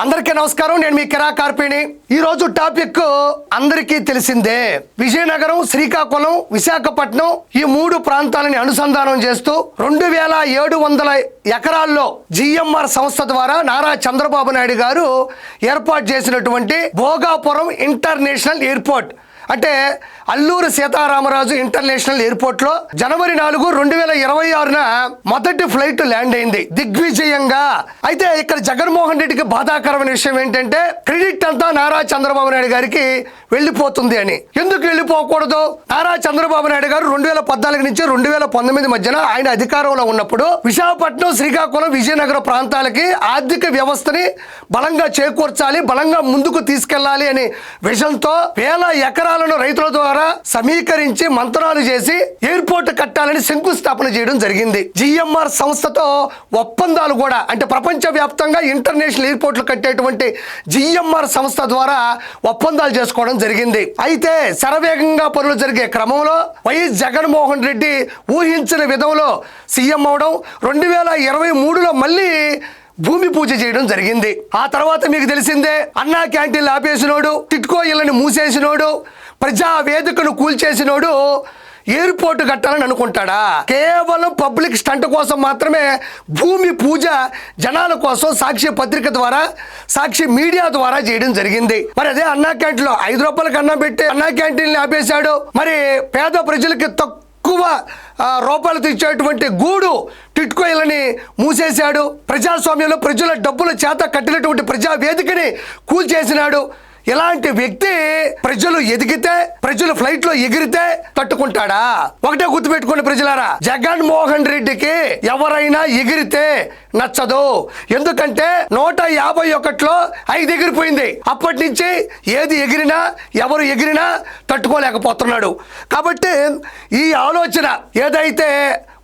అందరికీ నమస్కారం. నేను మీ కిరా కార్పిణి. ఈ రోజు టాపిక్ అందరికీ తెలిసిందే. విజయనగరం, శ్రీకాకుళం, విశాఖపట్నం ఈ మూడు ప్రాంతాలని అనుసంధానం చేస్తూ 2700 ఎకరాల్లో జిఎంఆర్ సంస్థ ద్వారా నారా చంద్రబాబు నాయుడు గారు ఏర్పాటు చేసినటువంటి భోగాపురం ఇంటర్నేషనల్ ఎయిర్పోర్ట్ అంటే అల్లూరు సీతారామరాజు ఇంటర్నేషనల్ ఎయిర్పోర్ట్ లో జనవరి 4, 2026 మొదటి ఫ్లైట్ ల్యాండ్ అయింది దిగ్విజయంగా. అయితే ఇక్కడ జగన్మోహన్ రెడ్డికి బాధాకరమైన విషయం ఏంటంటే క్రెడిట్ అంతా నారా చంద్రబాబు నాయుడు గారికి వెళ్ళిపోతుంది అని. ఎందుకు వెళ్ళిపోకూడదు? నారా చంద్రబాబు నాయుడు గారు 2014 నుంచి 2019 మధ్యన ఆయన అధికారంలో ఉన్నప్పుడు విశాఖపట్నం, శ్రీకాకుళం, విజయనగరం ప్రాంతాలకి ఆర్థిక వ్యవస్థని బలంగా చేకూర్చాలి, బలంగా ముందుకు తీసుకెళ్లాలి అనే విషయంతో వేల ఎకరాలను రైతుల ద్వారా సమీకరించి మంత్రాలు చేసి ఎయిర్పోర్ట్ కట్టాలని శంకుస్థాపన చేయడం జరిగింది. జిఎంఆర్ సంస్థతో ఒప్పందాలు కూడా, అంటే ప్రపంచ వ్యాప్తంగా ఇంటర్నేషనల్ ఎయిర్పోర్ట్లు కట్టేటువంటి జిఎంఆర్ సంస్థ ద్వారా ఒప్పందాలు చేసుకోవడం జరిగింది. అయితే శరవేగంగా పనులు జరిగే క్రమంలో వైఎస్ జగన్మోహన్ రెడ్డి ఊహించిన విధంలో సీఎం అవడం, 2023లో మళ్ళీ భూమి పూజ చేయడం జరిగింది. ఆ తర్వాత మీకు తెలిసిందే, అన్నా క్యాంటీన్లు ఆపేసినోడు, టిట్కో ఇళ్లను మూసేసినోడు, ప్రజా వేదికను కూల్చేసినోడు ఎయిర్పోర్ట్ కట్టాలని అనుకుంటాడా? కేవలం పబ్లిక్ స్టంట్ కోసం మాత్రమే భూమి పూజ జనాల కోసం సాక్షి పత్రిక ద్వారా, సాక్షి మీడియా ద్వారా చేయడం జరిగింది. మరి అదే అన్నా క్యాంటీన్లో 5 రూపాయలకు అన్నం పెట్టి అన్నా క్యాంటీన్లు ఆపేశాడు. మరి పేద ప్రజలకి తక్కువ రూపాయలతో ఇచ్చేటువంటి గూడు టిట్కోయిలని మూసేశాడు. ప్రజాస్వామ్యంలో ప్రజల డబ్బుల చేత కట్టినటువంటి ప్రజా వేదికని కూల్చేసినాడు. ఇలాంటి వ్యక్తి ప్రజలు ఎదిగితే, ప్రజలు ఫ్లైట్ లో ఎగిరితే తట్టుకుంటాడా? ఒకటే గుర్తుపెట్టుకోండి ప్రజలారా, జగన్మోహన్ రెడ్డికి ఎవరైనా ఎగిరితే నచ్చదు. ఎందుకంటే 151లో 5 ఎగిరిపోయింది. అప్పటి నుంచి ఏది ఎగిరినా, ఎవరు ఎగిరినా తట్టుకోలేకపోతున్నాడు. కాబట్టి ఈ ఆలోచన ఏదైతే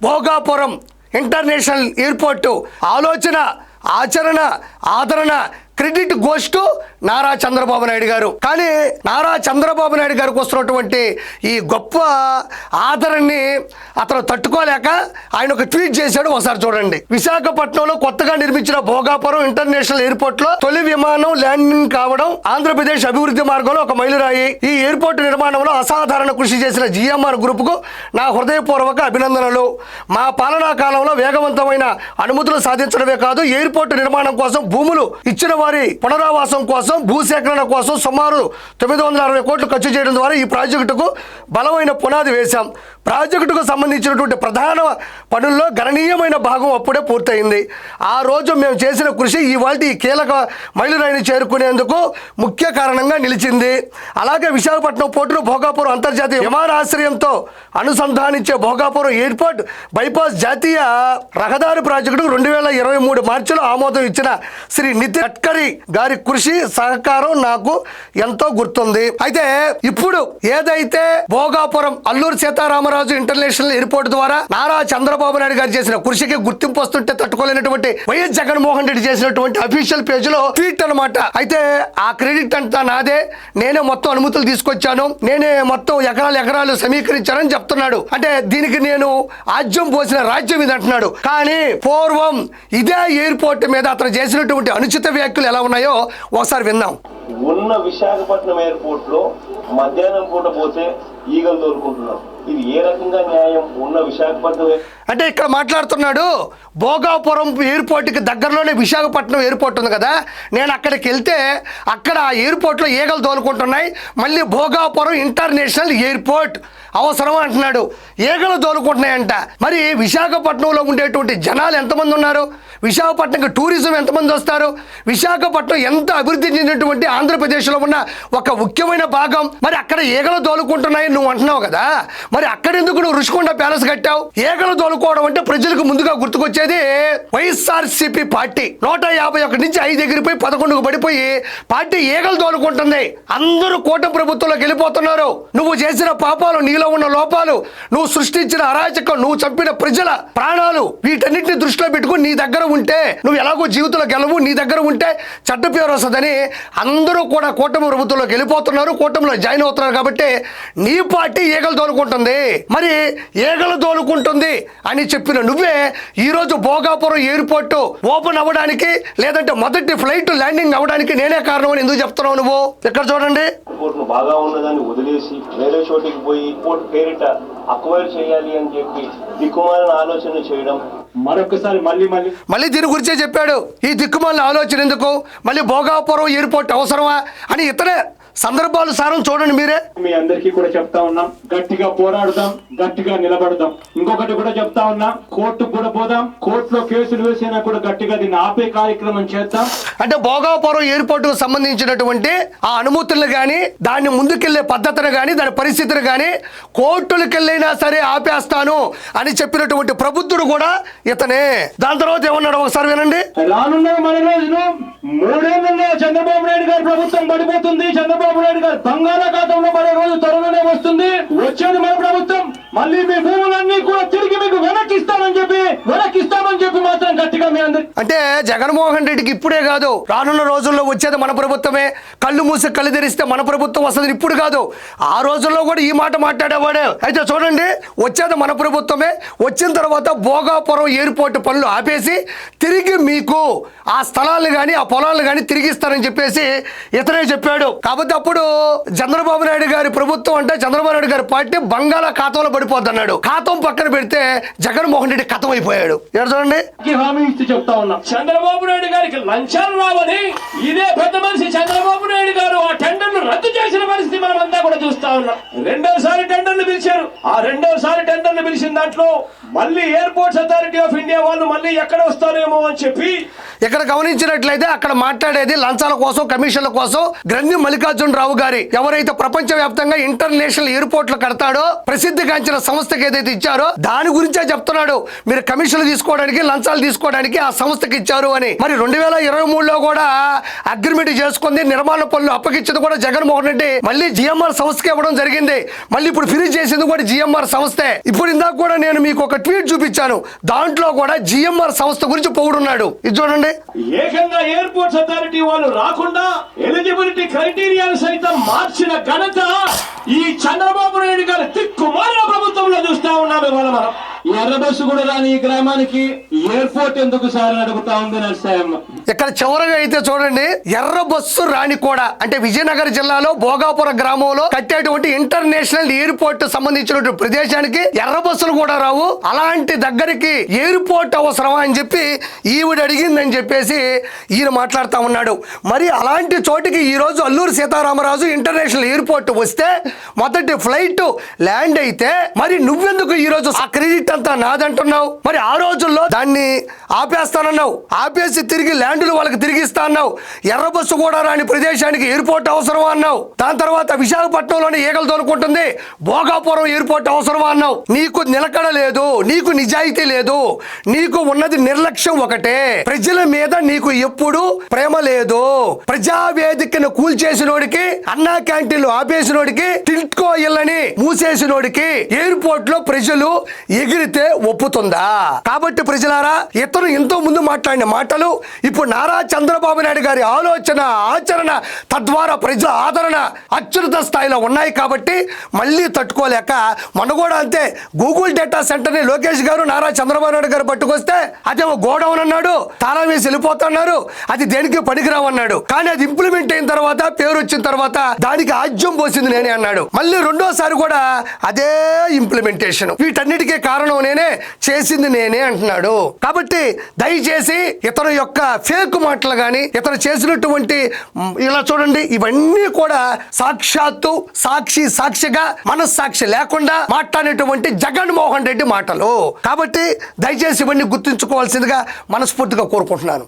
భోగాపురం ఇంటర్నేషనల్ ఎయిర్పోర్టు ఆలోచన, ఆచరణ, ఆదరణ, credit goes to Nara Chandrababu Naidu గారు. కానీ నారా చంద్రబాబు నాయుడు గారికి వస్తున్నటువంటి ఈ గొప్ప ఆదరణని అతను తట్టుకోలేక ఆయన ఒక ట్వీట్ చేశాడు. ఒకసారి చూడండి. విశాఖపట్నంలో కొత్తగా నిర్మించిన భోగాపురం ఇంటర్నేషనల్ ఎయిర్పోర్ట్ లో తొలి విమానం ల్యాండింగ్ కావడం ఆంధ్రప్రదేశ్ అభివృద్ధి మార్గంలో ఒక మైలురాయి. ఈ ఎయిర్పోర్ట్ నిర్మాణంలో అసాధారణ కృషి చేసిన జిఎంఆర్ గ్రూప్ కు నా హృదయపూర్వక అభినందనలు. మా పాలనా కాలంలో వేగవంతమైన అనుమతులు సాధించడమే కాదు, ఎయిర్పోర్ట్ నిర్మాణం కోసం భూములు ఇచ్చిన వారి పునరావాసం కోసం, భూసేకరణ కోసం సుమారు 960 కోట్లు ఖర్చు చేయడం ద్వారా ఈ ప్రాజెక్టుకు బలమైన పునాది వేశాం. ప్రాజెక్టుకు సంబంధించినటువంటి ప్రధాన పనుల్లో గణనీయమైన భాగం అప్పుడే పూర్తయింది. ఆ రోజు మేము చేసిన కృషి ఇవాళ ఈ కీలక మైలురాయిని చేరుకునేందుకు ముఖ్య కారణంగా నిలిచింది. అలాగే విశాఖపట్నం పోర్టును భోగాపురం అంతర్జాతీయ విమానాశ్రయంతో అనుసంధానించే భోగాపురం ఎయిర్పోర్ట్ బైపాస్ జాతీయ రహదారి ప్రాజెక్టుకు 2023 మార్చిలో ఆమోదం ఇచ్చిన శ్రీ నితిన్ గడ్కరీ గారి కృషి, సహకారం నాకు ఎంతో గుర్తుంది. అయితే ఇప్పుడు ఏదైతే భోగాపురం అల్లూరు సీతారామరాజు ఇంటర్నేషనల్ ఎయిర్పోర్ట్ ద్వారా నారా చంద్రబాబు నాయుడు గారు చేసిన కృషికి గుర్తింపు వస్తుంటే తట్టుకోలేనటువంటి వైఎస్ జగన్మోహన్ రెడ్డి చేసినటువంటి అఫీషియల్ పేజ్ లో ట్వీట్ అన్నమాట. అయితే ఆ క్రెడిట్ అంతా నాదే, నేనే మొత్తం అనుమతులు తీసుకొచ్చాను, నేనే మొత్తం ఎకరాలు సమీకరించానని చెప్తున్నాడు. అంటే దీనికి నేను ఆజ్యం పోసిన రాజ్యం ఇది అంటున్నాడు. కానీ పూర్వం ఇదే ఎయిర్పోర్ట్ మీద అతను చేసినటువంటి అనుచిత వ్యాఖ్యలు ఎలా ఉన్నాయో ఒకసారి విందాం. ఉన్న విశాఖపట్నం ఎయిర్పోర్ట్ లో మధ్యాహ్నం పూట పోతే ఈగలు దొరుకుంటున్నాం. ఇది ఏ రకంగా న్యాయం? ఉన్న విశాఖపట్నం అంటే ఇక్కడ మాట్లాడుతున్నాడు, భోగాపురం ఎయిర్పోర్ట్కి దగ్గరలోనే విశాఖపట్నం ఎయిర్పోర్ట్ ఉంది కదా, నేను అక్కడికి వెళ్తే అక్కడ ఆ ఎయిర్పోర్ట్లో ఈగలు దోలుకుంటున్నాయి, మళ్ళీ భోగాపురం ఇంటర్నేషనల్ ఎయిర్పోర్ట్ అవసరం అంటున్నాడు. ఈగలు దోలుకుంటున్నాయంట. మరి విశాఖపట్నంలో ఉండేటువంటి జనాలు ఎంతమంది ఉన్నారు? విశాఖపట్నంకి టూరిజం ఎంతమంది వస్తారు? విశాఖపట్నం ఎంత అభివృద్ధి చెందినటువంటి ఆంధ్రప్రదేశ్లో ఉన్న ఒక ముఖ్యమైన భాగం. మరి అక్కడ ఈగలు దోలుకుంటున్నాయి నువ్వు అంటున్నావు కదా, మరి అక్కడెందుకు నువ్వు రుషికొండ ప్యాలెస్ కట్టావు? ఈగలు దోలుకోవడం అంటే ప్రజలకు ముందుగా గుర్తుకొచ్చేది వైఎస్ఆర్సీపీ పార్టీ. 151 నుంచి 5 ఎగిరిపోయి 11కు పడిపోయి పార్టీ ఈగలు దోలుకుంటుంది. అందరూ కూటమి ప్రభుత్వంలోకి వెళ్ళిపోతున్నారు. నువ్వు చేసిన పాపాలు, నీలో ఉన్న లోపాలు, నువ్వు సృష్టించిన అరాచకం, నువ్వు చంపిన ప్రజల ప్రాణాలు, వీటన్నిటిని దృష్టిలో పెట్టుకుని నీ దగ్గర ఉంటే నువ్వు ఎలాగో జీవితంలో గెలవు, నీ దగ్గర ఉంటే చెడ్డ పేరు వస్తుందని అందరూ కూడా కూటమి ప్రభుత్వంలోకి వెళ్ళిపోతున్నారు, కూటమిలో జాయిన్ అవుతున్నారు. కాబట్టి నీ పార్టీ ఈగలు దోలుకుంటుంది. మరి ఈగలు దోలుకుంటుంది అని చెప్పిన నువ్వే ఈరోజు భోగాపురం ఎయిర్పోర్ట్ ఓపెన్ అవ్వడానికి లేదంటే మొదటి ఫ్లైట్ ల్యాండింగ్ అవ్వడానికి నేనే కారణం అని ఎందుకు చెప్తున్నావు నువ్వు? ఇక్కడ చూడండి, ఎయిర్పోర్ట్ బాగా ఉన్నదాన్ని వదిలేసి వేరే చోటికి పోయి ఎయిర్పోర్ట్ పేరిట అక్వైర్ చేయాలి అని చెప్పి దిక్కుమాలిన ఆలోచన చేయడం. మరొకసారి మళ్ళీ దీని గురించే చెప్పాడు. ఈ దిక్కుమాలిన ఆలోచన ఎందుకు, మళ్ళీ భోగాపురం ఎయిర్పోర్ట్ అవసరమా అని ఇతనే సందర్భాలు సారం చూడండి మీరే. మీ అందరికీ కూడా చెప్తా ఉన్నాం, గట్టిగా పోరాడుదాం, గట్టిగా నిలబడదాం. ఇంకొకటి కూడా చెప్తా ఉన్నాం, కోర్టుకు కూడా పోదాం, కోర్టులో కేసులు వేసినా కూడా గట్టిగా దీన్ని ఆపే కార్యక్రమం చేద్దాం. అంటే భోగాపురం ఎయిర్పోర్ట్ కు సంబంధించినటువంటి ఆ అనుమతులను గాని, దాన్ని ముందుకెళ్లే పద్ధతిని గాని, దాని పరిస్థితిని గాని కోర్టులకు వెళ్ళైనా సరే ఆపేస్తాను అని చెప్పినటువంటి ప్రబుద్ధుడు కూడా ఇతనే. దాని తర్వాత ఏమన్నాడు ఒకసారి వినండి. రానున్న మన రోజులు 3 ఏళ్లలో చంద్రబాబు నాయుడు గారి ప్రభుత్వం పడిపోతుంది. చంద్రబాబు నాయుడు గారు బంగాళాఖాతంలో పడే రోజు త్వరలోనే వస్తుంది. వచ్చేది మన ప్రభుత్వం, మళ్ళీ మీ భూములన్నీ కూడా తిరిగి మీకు వెనక్కిస్తామని చెప్పి మాత్రం గట్టిగా మీ అందరికి. అంటే జగన్మోహన్ రెడ్డికి ఇప్పుడే కాదు, రానున్న రోజుల్లో వచ్చేది మన ప్రభుత్వమే, కళ్ళు మూసి కళ్ళు తెరిస్తే మన ప్రభుత్వం వస్తుంది. ఇప్పుడు కాదు, ఆ రోజుల్లో కూడా ఈ మాట మాట్లాడేవాడే. అయితే చూడండి, వచ్చేది మన ప్రభుత్వమే, వచ్చిన తర్వాత భోగాపురం ఎయిర్పోర్ట్ పనులు ఆపేసి తిరిగి మీకు ఆ స్థలాలు కానీ ఆ పొలాలు కానీ తిరిగిస్తారని చెప్పేసి ఇతనే చెప్పాడు. కాబట్టి అప్పుడు చంద్రబాబు నాయుడు గారి ప్రభుత్వం అంటే చంద్రబాబు నాయుడు గారి పార్టీ బంగాళాఖాతంలో పడిపోద్ది అన్నాడు. ఖాతం పక్కన పెడితే జగన్మోహన్ రెడ్డి ఖతం అయిపోయాడు. చూడండి, హామీ ఇచ్చి చెప్తా ఉన్నాం, చంద్రబాబు నాయుడు గారికి లంచాలు రావని ఇదే పెద్ద మనిషి చంద్రబాబు నాయుడు గారు ఆ టెండర్ను రద్దు చేసిన పరిస్థితి మనం అంతా కూడా చూస్తా ఉన్నాం. రెండోసారి టెండర్లు పిలిచారు. ఆ రెండోసారి టెండర్లు పిలిచిన దాంట్లో మళ్ళీ ఎయిర్పోర్ట్స్ అథారిటీ ఆఫ్ ఇండియా వాళ్ళు మళ్ళీ ఎక్కడ వస్తారేమో అని చెప్పి ఇక్కడ గమనించినట్లయితే అక్కడ మాట్లాడేది లంచాల కోసం, కమిషన్ల కోసం గ్రంథి మల్లికార్జున రావు గారి, ఎవరైతే ప్రపంచ వ్యాప్తంగా ఇంటర్నేషనల్ ఎయిర్పోర్ట్లు కడతాడో ప్రసిద్ధిగాంచిన సంస్థకి ఏదైతే ఇచ్చారో దాని గురించే చెప్తున్నాడు. మీరు కమిషన్లు తీసుకోవడానికి, లంచాలు తీసుకోవడానికి ఆ సంస్థకి ఇచ్చారు అని. మరి 2023లో కూడా అగ్రిమెంట్ చేసుకుంది, నిర్మాణ పనులు అప్పగించింది కూడా జగన్మోహన్ రెడ్డి మళ్ళీ జిఎంఆర్ సంస్థకి ఇవ్వడం జరిగింది. మళ్ళీ ఇప్పుడు ఫినిష్ చేసింది కూడా జిఎంఆర్ సంస్థే. ఇప్పుడు ఇందాక కూడా నేను మీకు ఒక ట్వీట్ చూపించాను, దాంట్లో కూడా జిఎంఆర్ సంస్థ గురించి పొగుడున్నాడు. ఇది చూడండి, ఏకంగా ఎయిర్పోర్ట్స్ అథారిటీ వాళ్ళు రాకుండా ఎలిజిబిలిటీ క్రైటీరియాను సైతం మార్చిన ఘనత ఈ చంద్రబాబు నాయుడు గారి దిక్కుమాలిన ప్రభుత్వంలో చూస్తా ఉన్నాం. ఇవాళ మనం ఎర్ర బస్సు కూడా రాని ఈ గ్రామానికి ఎయిర్పోర్ట్ ఎందుకు సార్ అని అడుగుతా ఉంది నర్సాయమ్మ. ఇక్కడ చివరగా అయితే చూడండి, ఎర్ర బస్సు రాని కూడా అంటే విజయనగరం జిల్లాలో భోగాపురం గ్రామంలో కట్టేటువంటి ఇంటర్నేషనల్ ఎయిర్పోర్ట్ సంబంధించినటువంటి ప్రదేశానికి ఎర్ర బస్సులు కూడా రావు. అలాంటి దగ్గరికి ఎయిర్పోర్ట్ అవసరమా అని చెప్పి ఈవిడ అడిగిందని చెప్పేసి ఈయన మాట్లాడుతూ ఉన్నాడు. మరి అలాంటి చోటికి ఈ రోజు అల్లూరు సీతారామరాజు ఇంటర్నేషనల్ ఎయిర్పోర్ట్ వస్తే మొదటి ఫ్లైట్ ల్యాండ్ అయితే మరి నువ్వెందుకు ఈ రోజు ఆ క్రెడిట్ అంతా నాదంటున్నావు? మరి ఆ రోజుల్లో దాన్ని ఆపేస్తానన్నావు, ఆపేసి తిరిగి ల్యాండ్లు వాళ్ళకి తిరిగిస్తా అన్నావు. ఎర్ర బస్సు కూడా రాని ప్రదేశానికి ఎయిర్పోర్ట్ అవసరమా అన్నావు. దాని తర్వాత విశాఖపట్నంలోని ఈగలు తోలుకుంటుంది భోగాపురం ఎయిర్పోర్ట్ అవసరమా అన్నావు. నీకు నిలకడ లేదు, నీకు నిజాయితీ లేదు, నీకు ఉన్నది నిర్లక్ష్యం ఒకటే. ప్రజల మీద నీకు ఎప్పుడు ప్రేమ లేదు. ప్రజావేదికను కూల్చేసినోడికి, అన్నా క్యాంటీన్లు ఆపేసినోడికి, టిల్ట్కో ఇళ్ళని మూసేసినోడికి ఎయిర్పోర్ట్ లో ప్రజలు ఎగిరితే ఒప్పుతుందా? కాబట్టి ప్రజలారా, ఇతను ఎంతో ముందు మాట్లాడిన మాటలు ఇప్పుడు నారా చంద్రబాబు నాయుడు గారి ఆలోచన, ఆచరణ, తద్వారా ప్రజల ఆదరణ అత్యున్నత స్థాయిలో ఉన్నాయి. కాబట్టి మళ్ళీ తట్టుకోలేక మొన్న కూడా అంతే, గూగుల్ డేటా సెంటర్ ని లోకేష్ గారు నారా చంద్రబాబు నాయుడు గారు పట్టుకొస్తే అదేమో గోడౌన్ అన్నాడు, తాళం వేసి వెళ్ళిపోతున్నారు, అది దేనికి పనికిరావన్నాడు. కానీ అది ఇంప్లిమెంట్ అయిన తర్వాత, పేరు వచ్చిన తర్వాత దానికి ఆజ్యం పోసింది నేనే అన్నాడు. మళ్ళీ రెండోసారి కూడా అదే ఇంప్లిమెంటేషన్. వీటన్నిటికీ కారణం నేనే, చేసింది నేనే అంటున్నాడు. కాబట్టి దయచేసి ఇతను యొక్క ఫేక్ మాటలు కానీ, ఇతను చేసినటువంటి ఇలా చూడండి, ఇవన్నీ కూడా సాక్షాత్తు సాక్షిగా మనస్సాక్షి లేకుండా మాట్లాడేటువంటి జగన్మోహన్ రెడ్డి మాటలు. కాబట్టి దయచేసి ఇవన్నీ గుర్తుంచుకోవాల్సిందిగా మనస్ఫూర్తిగా కోరుకుంటున్నాను.